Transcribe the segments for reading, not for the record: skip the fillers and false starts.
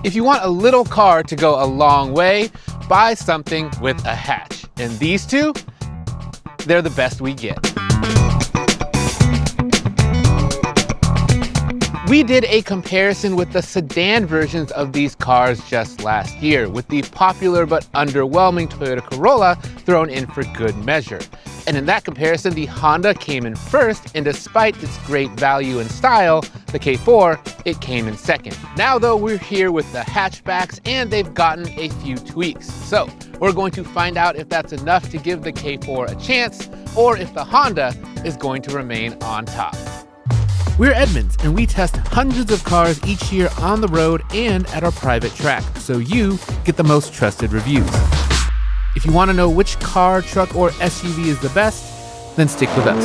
If you want a little car to go a long way, buy something with a hatch. And these two, they're the best we get. We did a comparison with the sedan versions of these cars just last year, with the popular but underwhelming Toyota Corolla thrown in for good measure. And in that comparison, the Honda came in first, and despite its great value and style, the K4, it came in second. Now though, we're here with the hatchbacks, and they've gotten a few tweaks. So we're going to find out if that's enough to give the K4 a chance, or if the Honda is going to remain on top. We're Edmunds, and we test hundreds of cars each year on the road and at our private track, so you get the most trusted reviews. If you want to know which car, truck, or SUV is the best, then stick with us.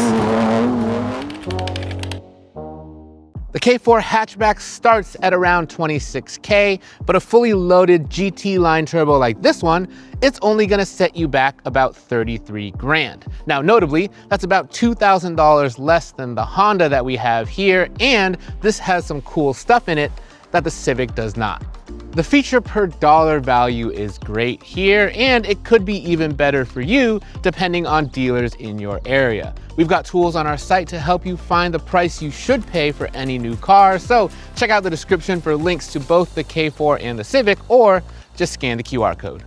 The K4 hatchback starts at around $26K, but a fully loaded GT line turbo like this one, it's only gonna set you back about 33 grand. Now, notably, that's about $2,000 less than the Honda that we have here, and this has some cool stuff in it that the Civic does not. The feature per dollar value is great here, and it could be even better for you depending on dealers in your area. We've got tools on our site to help you find the price you should pay for any new car, so check out the description for links to both the K4 and the Civic, or just scan the QR code.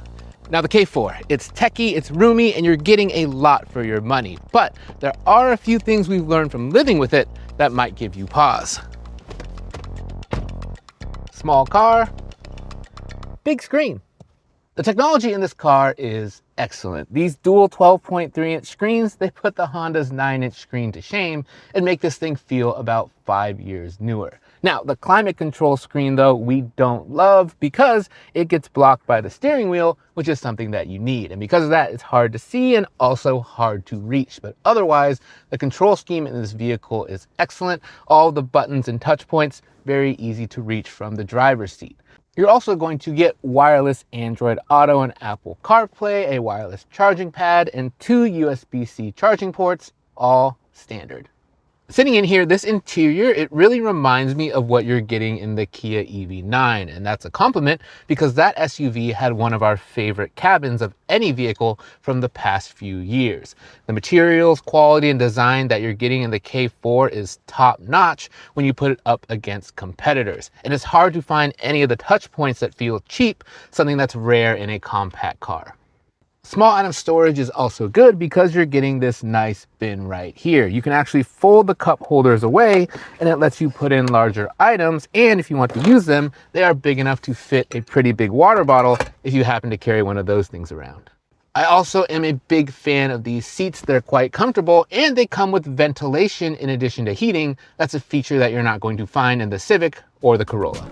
Now the K4, it's techy, it's roomy, and you're getting a lot for your money, but there are a few things we've learned from living with it that might give you pause. Small car, big screen. The technology in this car is excellent. These dual 12.3-inch screens, they put the Honda's 9-inch screen to shame and make this thing feel about 5 years newer. Now, the climate control screen though, we don't love because it gets blocked by the steering wheel, which is something that you need. And because of that, it's hard to see and also hard to reach. But otherwise, the control scheme in this vehicle is excellent. All the buttons and touch points, very easy to reach from the driver's seat. You're also going to get wireless Android Auto and Apple CarPlay, a wireless charging pad, and 2 USB-C charging ports, all standard. Sitting in here, this interior, it really reminds me of what you're getting in the Kia EV9, and that's a compliment because that SUV had one of our favorite cabins of any vehicle from the past few years. The materials, quality, and design that you're getting in the K4 is top-notch when you put it up against competitors, and it's hard to find any of the touch points that feel cheap, something that's rare in a compact car. Small item storage is also good because you're getting this nice bin right here. You can actually fold the cup holders away and it lets you put in larger items, and if you want to use them, they are big enough to fit a pretty big water bottle if you happen to carry one of those things around. I also am a big fan of these seats. They're quite comfortable and they come with ventilation in addition to heating. That's a feature that you're not going to find in the Civic or the Corolla.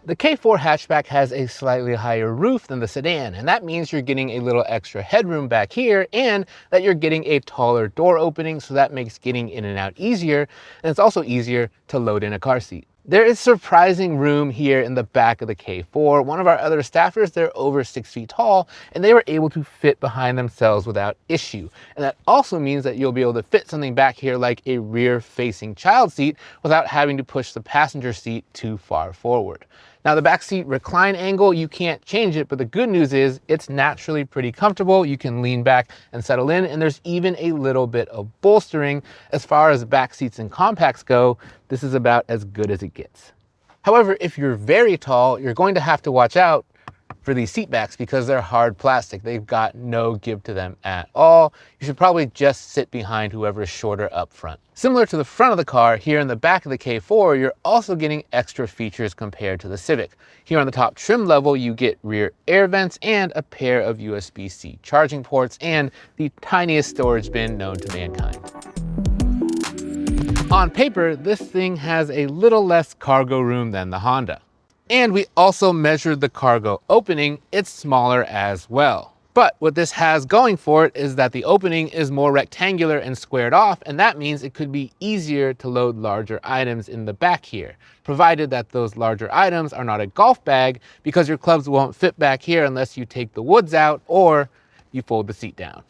The K4 hatchback has a slightly higher roof than the sedan, and that means you're getting a little extra headroom back here and that you're getting a taller door opening, so that makes getting in and out easier, and it's also easier to load in a car seat. There is surprising room here in the back of the K4. One of our other staffers, they're over 6 feet tall, and they were able to fit behind themselves without issue. And that also means that you'll be able to fit something back here like a rear-facing child seat without having to push the passenger seat too far forward. Now the backseat recline angle, you can't change it, but the good news is it's naturally pretty comfortable. You can lean back and settle in, and there's even a little bit of bolstering. As far as back seats and compacts go, this is about as good as it gets. However, if you're very tall, you're going to have to watch out for these seat backs because they're hard plastic. They've got no give to them at all. You should probably just sit behind whoever's shorter up front. Similar to the front of the car, here in the back of the K4, you're also getting extra features compared to the Civic. Here on the top trim level, you get rear air vents and a pair of USB-C charging ports and the tiniest storage bin known to mankind. On paper, this thing has a little less cargo room than the Honda. And we also measured the cargo opening. It's smaller as well. But what this has going for it is that the opening is more rectangular and squared off, and that means it could be easier to load larger items in the back here, provided that those larger items are not a golf bag, because your clubs won't fit back here unless you take the woods out or you fold the seat down.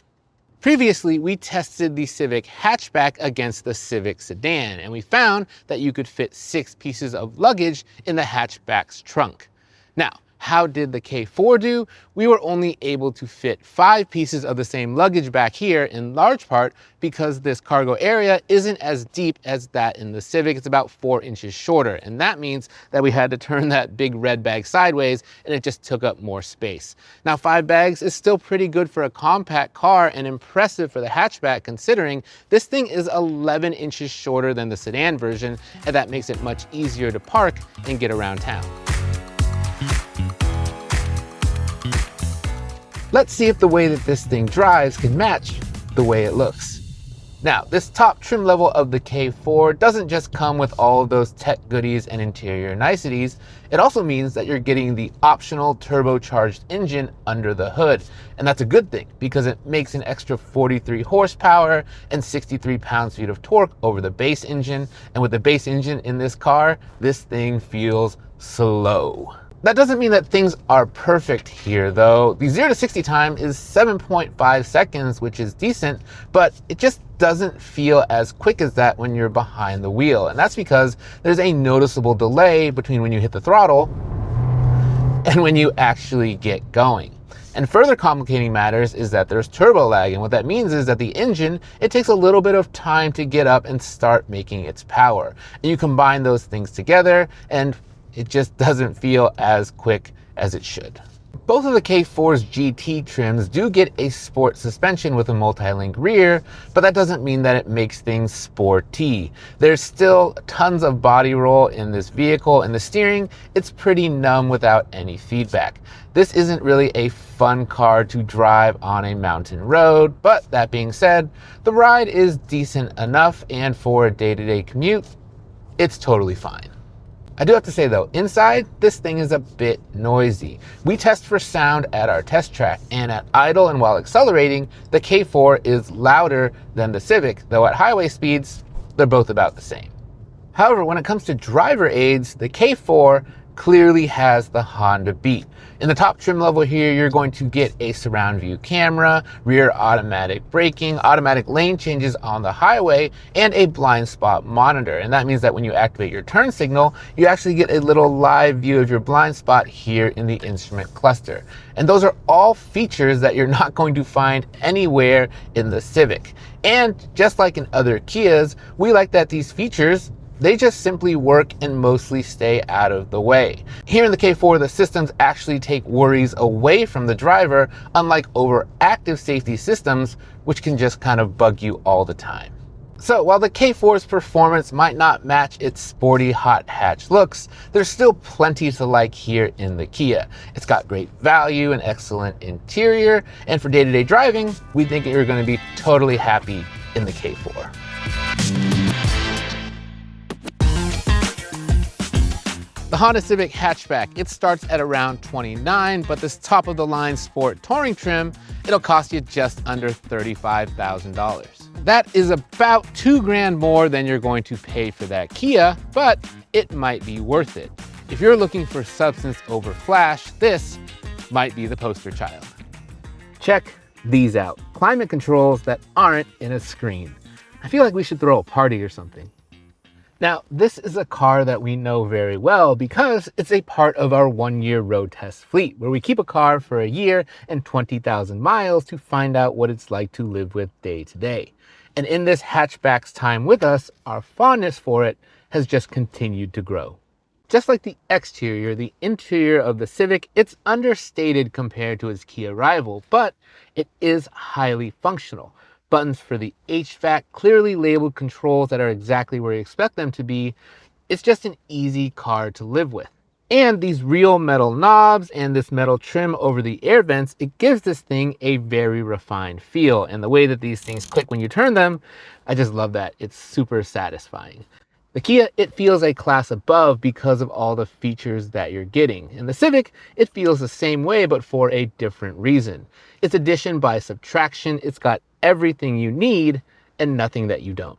Previously, we tested the Civic Hatchback against the Civic Sedan, and we found that you could fit 6 pieces of luggage in the hatchback's trunk. Now, how did the K4 do? We were only able to fit 5 pieces of the same luggage back here, in large part because this cargo area isn't as deep as that in the Civic. It's about 4 inches shorter, and that means that we had to turn that big red bag sideways, and it just took up more space. Now, 5 bags is still pretty good for a compact car and impressive for the hatchback, considering this thing is 11 inches shorter than the sedan version, and that makes it much easier to park and get around town. Let's see if the way that this thing drives can match the way it looks. Now, this top trim level of the K4 doesn't just come with all of those tech goodies and interior niceties. It also means that you're getting the optional turbocharged engine under the hood. And that's a good thing because it makes an extra 43 horsepower and 63 pounds-feet of torque over the base engine. And with the base engine in this car, this thing feels slow. That doesn't mean that things are perfect here though. The 0 to 60 time is 7.5 seconds, which is decent, but it just doesn't feel as quick as that when you're behind the wheel. And that's because there's a noticeable delay between when you hit the throttle and when you actually get going. And further complicating matters is that there's turbo lag, and what that means is that the engine, it takes a little bit of time to get up and start making its power. And you combine those things together and it just doesn't feel as quick as it should. Both of the K4's GT trims do get a sport suspension with a multi-link rear, but that doesn't mean that it makes things sporty. There's still tons of body roll in this vehicle, and the steering, it's pretty numb without any feedback. This isn't really a fun car to drive on a mountain road, but that being said, the ride is decent enough, and for a day-to-day commute, it's totally fine. I do have to say though, inside, this thing is a bit noisy. We test for sound at our test track, and at idle and while accelerating, the K4 is louder than the Civic, though at highway speeds, they're both about the same. However, when it comes to driver aids, the K4 clearly has the Honda beat. In the top trim level here, you're going to get a surround view camera, rear automatic braking, automatic lane changes on the highway, and a blind spot monitor. And that means that when you activate your turn signal, you actually get a little live view of your blind spot here in the instrument cluster. And those are all features that you're not going to find anywhere in the Civic. And just like in other Kias, we like that these features, they just simply work and mostly stay out of the way. Here in the K4, the systems actually take worries away from the driver, unlike overactive safety systems, which can just kind of bug you all the time. So while the K4's performance might not match its sporty hot hatch looks, there's still plenty to like here in the Kia. It's got great value and excellent interior, and for day-to-day driving, we think you're going to be totally happy in the K4. The Honda Civic Hatchback, it starts at around $29,000, but this top of the line sport touring trim, it'll cost you just under $35,000. That is about $2,000 more than you're going to pay for that Kia, but it might be worth it. If you're looking for substance over flash, this might be the poster child. Check these out. Climate controls that aren't in a screen. I feel like we should throw a party or something. Now, this is a car that we know very well because it's a part of our 1-year road test fleet, where we keep a car for a year and 20,000 miles to find out what it's like to live with day to day. And in this hatchback's time with us, our fondness for it has just continued to grow. Just like the exterior, the interior of the Civic, it's understated compared to its Kia rival, but it is highly functional. Buttons for the HVAC, clearly labeled controls that are exactly where you expect them to be. It's just an easy car to live with. And these real metal knobs and this metal trim over the air vents, it gives this thing a very refined feel. And the way that these things click when you turn them, I just love that. It's super satisfying. The Kia, it feels a class above because of all the features that you're getting. In the Civic, it feels the same way, but for a different reason. It's addition by subtraction. It's got everything you need and nothing that you don't.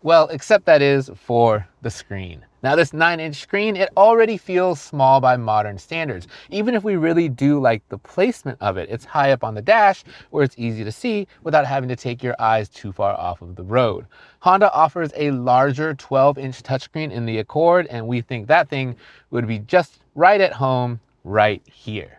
Well, except that is for the screen. Now this 9-inch screen, it already feels small by modern standards. Even if we really do like the placement of it, it's high up on the dash where it's easy to see without having to take your eyes too far off of the road. Honda offers a larger 12-inch touchscreen in the Accord, and we think that thing would be just right at home right here.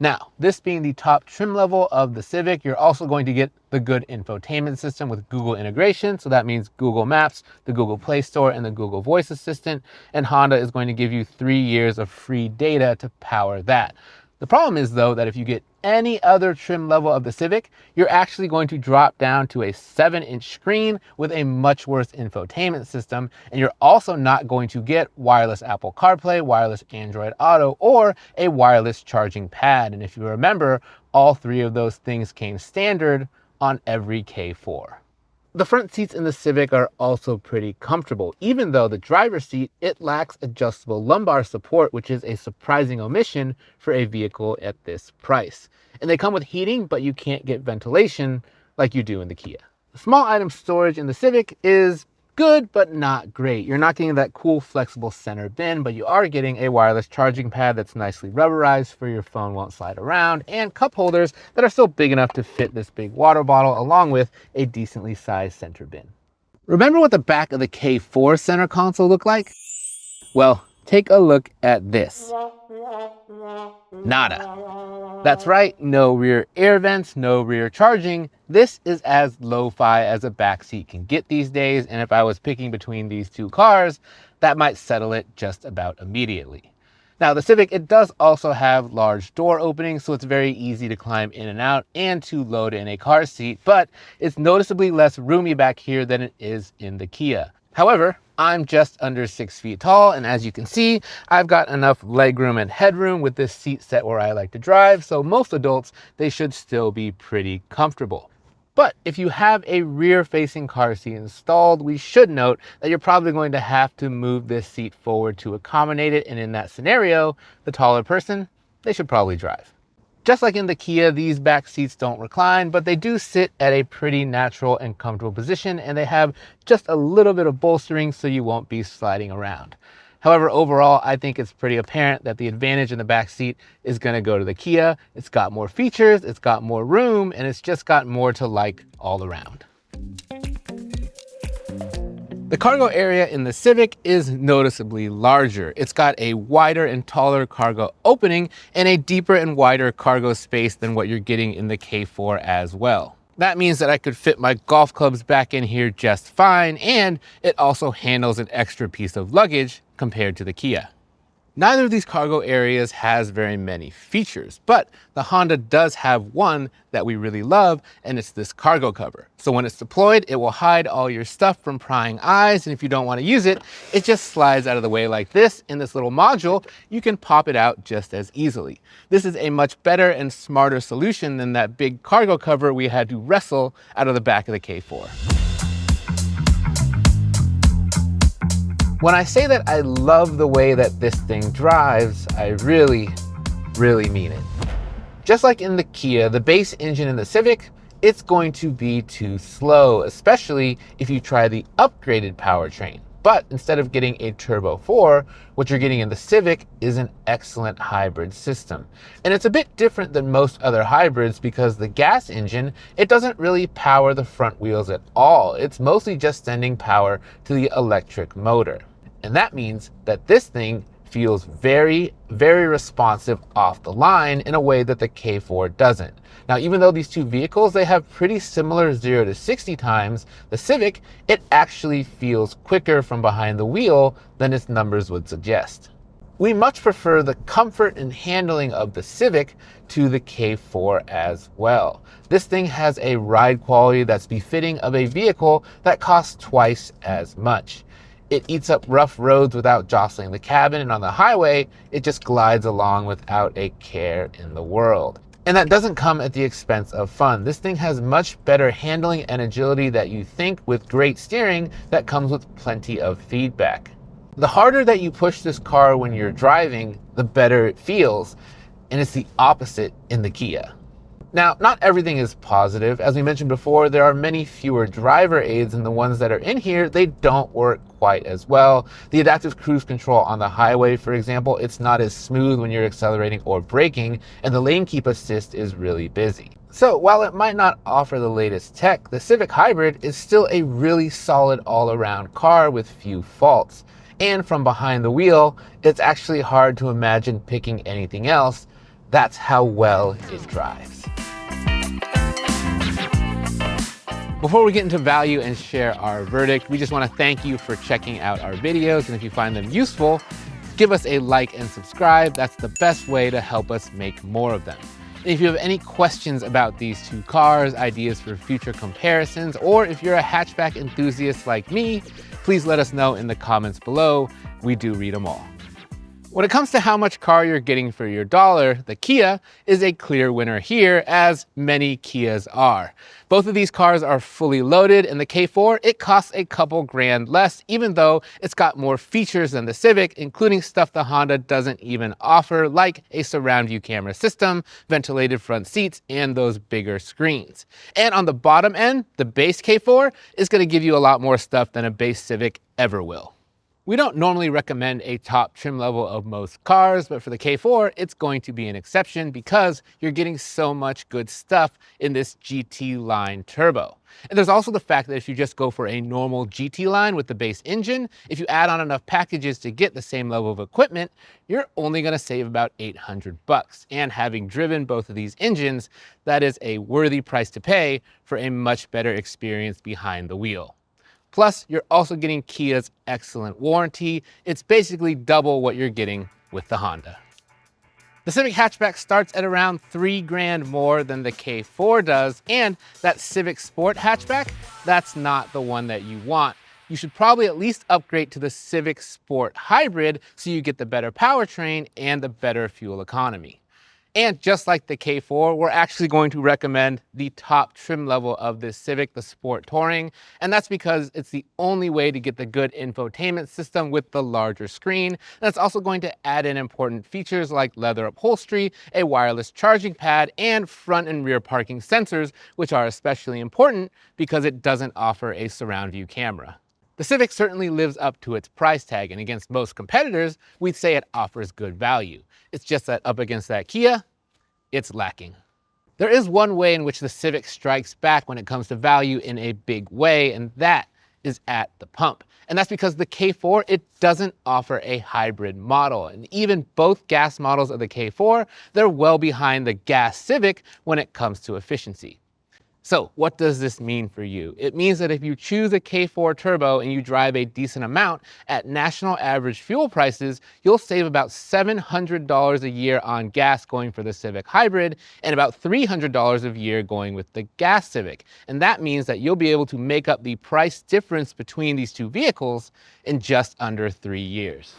Now, this being the top trim level of the Civic, you're also going to get the good infotainment system with Google integration. So that means Google Maps, the Google Play Store, and the Google Voice Assistant. And Honda is going to give you 3 years of free data to power that. The problem is though, that if you get any other trim level of the Civic, you're actually going to drop down to a 7-inch screen with a much worse infotainment system. And you're also not going to get wireless Apple CarPlay, wireless Android Auto, or a wireless charging pad. And if you remember, all 3 of those things came standard on every K4. The front seats in the Civic are also pretty comfortable. Even though the driver's seat, it lacks adjustable lumbar support, which is a surprising omission for a vehicle at this price. And they come with heating, but you can't get ventilation like you do in the Kia. The small item storage in the Civic is good, but not great. You're not getting that cool flexible center bin, but you are getting a wireless charging pad that's nicely rubberized for your phone won't slide around, and cup holders that are still big enough to fit this big water bottle, along with a decently sized center bin. Remember what the back of the K4 center console looked like? Well, take a look at this. Nada. That's right, no rear air vents, no rear charging. This is as lo-fi as a backseat can get these days, and if I was picking between these 2 cars, that might settle it just about immediately. Now the Civic, it does also have large door openings, so it's very easy to climb in and out and to load in a car seat, but it's noticeably less roomy back here than it is in the Kia. However, I'm just under 6 feet tall, and as you can see, I've got enough legroom and headroom with this seat set where I like to drive, so most adults, they should still be pretty comfortable. But if you have a rear-facing car seat installed, we should note that you're probably going to have to move this seat forward to accommodate it, and in that scenario, the taller person, they should probably drive. Just like in the Kia, these back seats don't recline, but they do sit at a pretty natural and comfortable position, and they have just a little bit of bolstering so you won't be sliding around. However, overall, I think it's pretty apparent that the advantage in the back seat is going to go to the Kia. It's got more features, it's got more room, and it's just got more to like all around. The cargo area in the Civic is noticeably larger. It's got a wider and taller cargo opening and a deeper and wider cargo space than what you're getting in the K4 as well. That means that I could fit my golf clubs back in here just fine, and it also handles an extra piece of luggage compared to the Kia. Neither of these cargo areas has very many features, but the Honda does have one that we really love, and it's this cargo cover. So when it's deployed, it will hide all your stuff from prying eyes, and if you don't want to use it, it just slides out of the way like this. In this little module, you can pop it out just as easily. This is a much better and smarter solution than that big cargo cover we had to wrestle out of the back of the K4. When I say that I love the way that this thing drives, I really mean it. Just like in the Kia, the base engine in the Civic, it's going to be too slow, especially if you try the upgraded powertrain. But instead of getting a Turbo 4, what you're getting in the Civic is an excellent hybrid system. And it's a bit different than most other hybrids because the gas engine, it doesn't really power the front wheels at all. It's mostly just sending power to the electric motor. And that means that this thing feels very responsive off the line in a way that the K4 doesn't. Now, even though these two vehicles, they have pretty similar 0 to 60 times, the Civic, it actually feels quicker from behind the wheel than its numbers would suggest. We much prefer the comfort and handling of the Civic to the K4 as well. This thing has a ride quality that's befitting of a vehicle that costs twice as much. It eats up rough roads without jostling the cabin, and on the highway, it just glides along without a care in the world. And that doesn't come at the expense of fun. This thing has much better handling and agility that you think, with great steering that comes with plenty of feedback. The harder that you push this car when you're driving, the better it feels, and it's the opposite in the Kia. Now, not everything is positive. As we mentioned before, there are many fewer driver aids, and the ones that are in here, they don't work quite as well. The adaptive cruise control on the highway, for example, it's not as smooth when you're accelerating or braking, and the lane keep assist is really busy. So while it might not offer the latest tech, the Civic Hybrid is still a really solid all-around car with few faults. And from behind the wheel, it's actually hard to imagine picking anything else. That's how well it drives. Before we get into value and share our verdict, we just want to thank you for checking out our videos. And if you find them useful, give us a like and subscribe. That's the best way to help us make more of them. And if you have any questions about these two cars, ideas for future comparisons, or if you're a hatchback enthusiast like me, please let us know in the comments below. We do read them all. When it comes to how much car you're getting for your dollar, the Kia is a clear winner here, as many Kias are. Both of these cars are fully loaded, and the K4, it costs a couple grand less, even though it's got more features than the Civic, including stuff the Honda doesn't even offer, like a surround view camera system, ventilated front seats, and those bigger screens. And on the bottom end, the base K4 is going to give you a lot more stuff than a base Civic ever will. We don't normally recommend a top trim level of most cars, but for the K4, it's going to be an exception because you're getting so much good stuff in this GT line turbo. And there's also the fact that if you just go for a normal GT line with the base engine, if you add on enough packages to get the same level of equipment, you're only going to save about $800. And having driven both of these engines, that is a worthy price to pay for a much better experience behind the wheel. Plus, you're also getting Kia's excellent warranty. It's basically double what you're getting with the Honda. The Civic hatchback starts at around $3 grand more than the K4 does, and that Civic Sport hatchback, that's not the one that you want. You should probably at least upgrade to the Civic Sport Hybrid so you get the better powertrain and the better fuel economy. And just like the K4, we're actually going to recommend the top trim level of this Civic, the Sport Touring. And that's because it's the only way to get the good infotainment system with the larger screen. And it's also going to add in important features like leather upholstery, a wireless charging pad, and front and rear parking sensors, which are especially important because it doesn't offer a surround view camera. The Civic certainly lives up to its price tag, and against most competitors, we'd say it offers good value. It's just that up against that Kia, it's lacking. There is one way in which the Civic strikes back when it comes to value in a big way, and that is at the pump. And that's because the K4, it doesn't offer a hybrid model. And even both gas models of the K4, they're well behind the gas Civic when it comes to efficiency. So what does this mean for you? It means that if you choose a K4 turbo and you drive a decent amount at national average fuel prices, you'll save about $700 a year on gas going for the Civic Hybrid and about $300 a year going with the gas Civic. And that means that you'll be able to make up the price difference between these two vehicles in just under 3 years.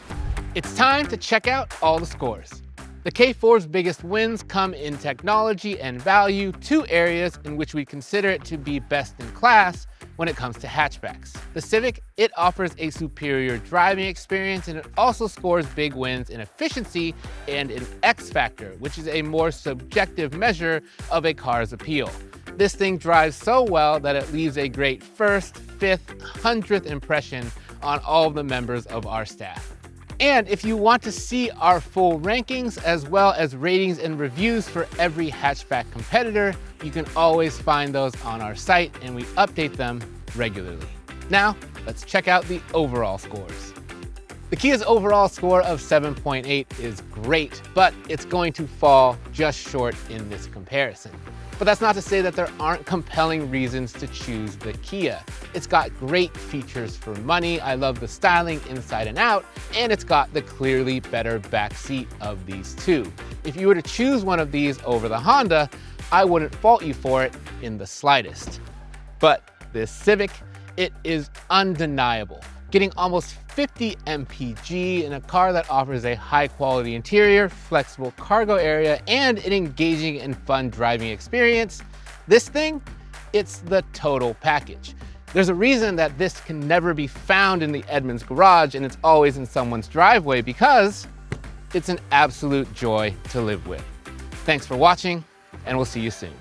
It's time to check out all the scores. The K4's biggest wins come in technology and value, two areas in which we consider it to be best in class when it comes to hatchbacks. The Civic, it offers a superior driving experience, and it also scores big wins in efficiency and in X factor, which is a more subjective measure of a car's appeal. This thing drives so well that it leaves a great first, fifth, 100th impression on all of the members of our staff. And if you want to see our full rankings as well as ratings and reviews for every hatchback competitor, you can always find those on our site, and we update them regularly. Now, let's check out the overall scores. The Kia's overall score of 7.8 is great, but it's going to fall just short in this comparison. But that's not to say that there aren't compelling reasons to choose the Kia. It's got great features for money. I love the styling inside and out, and it's got the clearly better back seat of these two. If you were to choose one of these over the Honda, I wouldn't fault you for it in the slightest. But this Civic, it is undeniable. Getting almost 50 mpg in a car that offers a high quality interior, flexible cargo area, and an engaging and fun driving experience. This thing, it's the total package. There's a reason that this can never be found in the Edmunds garage and it's always in someone's driveway, because it's an absolute joy to live with. Thanks for watching, and we'll see you soon.